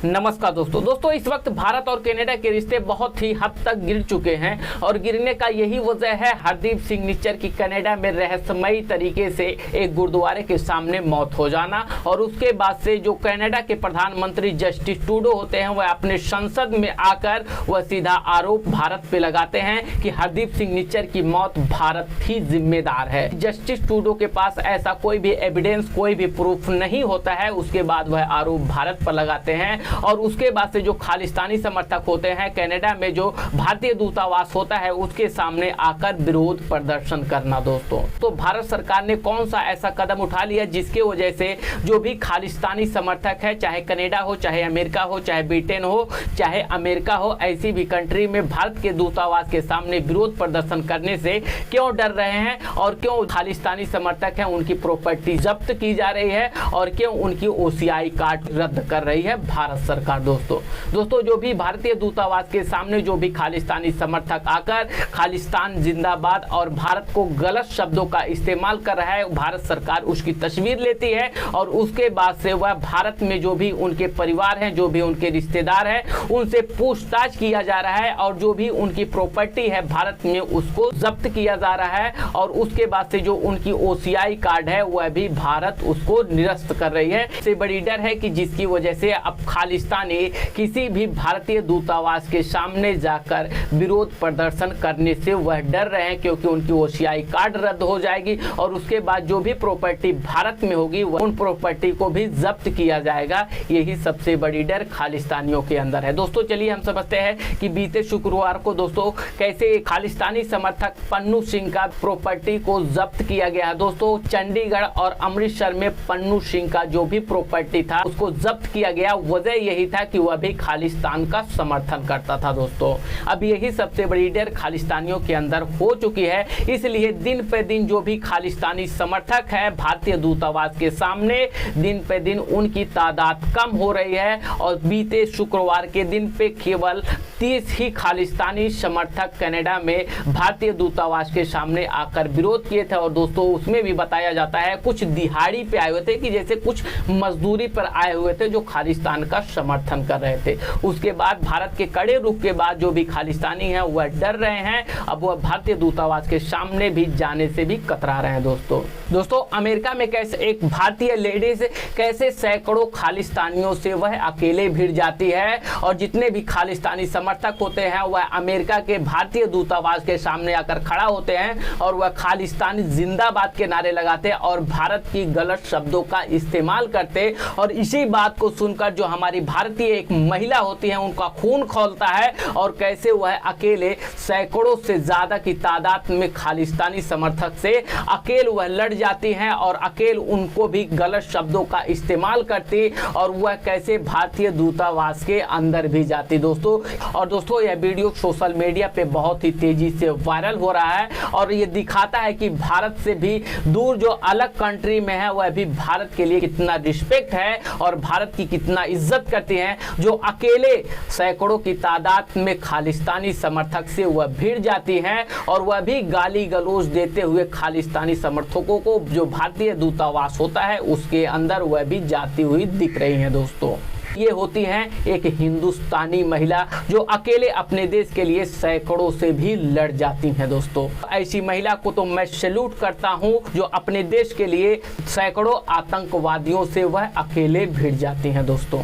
नमस्कार दोस्तों इस वक्त भारत और कनाडा के रिश्ते बहुत ही हद तक गिर चुके हैं और गिरने का यही वजह है हरदीप सिंह निज्जर की कनाडा में रहस्यमयी तरीके से एक गुरुद्वारे के सामने मौत हो जाना और उसके बाद से जो कनाडा के प्रधानमंत्री जस्टिस ट्रूडो होते हैं वह अपने संसद में आकर वह सीधा आरोप भारत पे लगाते हैं कि हरदीप सिंह निज्जर की मौत भारत ही जिम्मेदार है। जस्टिस ट्रूडो के पास ऐसा कोई भी एविडेंस कोई भी प्रूफ नहीं होता है, उसके बाद वह आरोप भारत पर लगाते हैं और उसके बाद से जो खालिस्तानी समर्थक होते हैं कनाडा में जो भारतीय दूतावास होता है उसके सामने आकर विरोध प्रदर्शन करना। दोस्तों तो भारत सरकार ने कौन सा ऐसा कदम उठा लिया जिसके वजह से जो भी खालिस्तानी समर्थक है, चाहे कनाडा हो, चाहे अमेरिका हो, चाहे ब्रिटेन हो, चाहे अमेरिका हो, ऐसी भी कंट्री में भारत के दूतावास के सामने विरोध प्रदर्शन करने से क्यों डर रहे हैं और क्यों खालिस्तानी समर्थक हैं उनकी प्रॉपर्टी जब्त की जा रही है और क्यों उनकी OCI कार्ड रद्द कर रही है भारत सरकार। दोस्तों जो भी भारतीय दूतावास के सामने जो भी खालिस्तानी समर्थक आकर खालिस्तान जिंदाबाद और भारत को गलत शब्दों का इस्तेमाल कर रहा है, भारत सरकार उसकी तस्वीर लेती है और उसके बाद से वह भारत में जो भी उनके परिवार हैं, जो भी उनके रिश्तेदार हैं, उनसे पूछताछ किया जा रहा है और जो भी उनकी प्रॉपर्टी है भारत में उसको जब्त किया जा रहा है और उसके बाद से जो उनकी OCI कार्ड है वह भी भारत उसको निरस्त कर रही है। इससे बड़ी डर है कि जिसकी वजह से अब खालिस्तानी किसी भी भारतीय दूतावास के सामने जाकर विरोध प्रदर्शन करने से वह डर रहे हैं क्योंकि उनकी OCI कार्ड रद्द हो जाएगी और उसके बाद जो भी प्रॉपर्टी भारत में होगी उन प्रॉपर्टी को भी जब्त किया जाएगा। यही सबसे बड़ी डर खालिस्तानियों के अंदर है। दोस्तों चलिए हम समझते हैं कि बीते शुक्रवार को दोस्तों कैसे खालिस्तानी समर्थक पन्नू सिंह का प्रॉपर्टी को जब्त किया गया। दोस्तों चंडीगढ़ और अमृतसर में पन्नू सिंह का जो भी प्रॉपर्टी था उसको जब्त किया गया। वजह यही था कि वह भी खालिस्तान का समर्थन करता था। दोस्तों अब यही सबसे बड़ी डर खालिस्तानियों के अंदर हो चुकी है, इसलिए दिन पे दिन जो भी खालिस्तानी समर्थक है भारतीय दूतावास के सामने दिन पे दिन उनकी तादाद कम हो रही है और बीते शुक्रवार के दिन पे केवल 30 ही खालिस्तानी समर्थक कनाडा में भारतीय दूतावास के सामने आकर विरोध किए थे और दोस्तों उसमें भी बताया जाता है कुछ दिहाड़ी पे आए हुए थे कि जैसे कुछ मजदूरी पर आए हुए थे जो खालिस्तान का समर्थन कर रहे थे। उसके बाद भारत के कड़े रुख के बाद जो भी खालिस्तानी हैं वह डर रहे हैं, अब वह भारतीय दूतावास के सामने भी जाने से भी कतरा रहे हैं। दोस्तों अमेरिका में कैसे एक भारतीय लेडीज कैसे सैकड़ों खालिस्तानियों से वह अकेले भिड़ जाती है और जितने भी खालिस्तानी समर्थक होते हैं वह अमेरिका के भारतीय दूतावास के सामने आकर खड़ा होते हैं और वह खालिस्तानी जिंदाबाद के नारे लगाते और भारत की गलत शब्दों का इस्तेमाल करते और इसी बात को सुनकर जो हमारी भारतीय एक महिला होती है उनका खून खौलता है और कैसे वह अकेले सैकड़ों से ज्यादा की तादाद में खालिस्तानी समर्थक से अकेले वह लड़ जाती हैं और अकेले उनको भी गलत शब्दों का इस्तेमाल करती और वह कैसे भारतीय दूतावास के अंदर भी जाती। दोस्तों यह वीडियो सोशल मीडिया पे बहुत ही तेजी से वायरल हो रहा है और ये दिखाता है कि भारत से भी दूर जो अलग कंट्री में है वह भी भारत के लिए कितना रिस्पेक्ट है और भारत की कितना इज्जत करती हैं, जो अकेले सैकड़ों की तादाद में खालिस्तानी समर्थक से वह भिड़ जाती हैं और वह भी गाली गलौज देते हुए खालिस्तानी समर्थकों को जो भारतीय दूतावास होता है उसके अंदर वह भी जाती हुई दिख रही हैं। दोस्तों ये होती हैं एक हिंदुस्तानी महिला जो अकेले अपने देश के लिए सैकड़ों से भी लड़ जाती हैं। दोस्तों ऐसी महिला को तो मैं सैल्यूट करता हूं जो अपने देश के लिए सैकड़ों आतंकवादियों से वह अकेले भिड़ जाती हैं। दोस्तों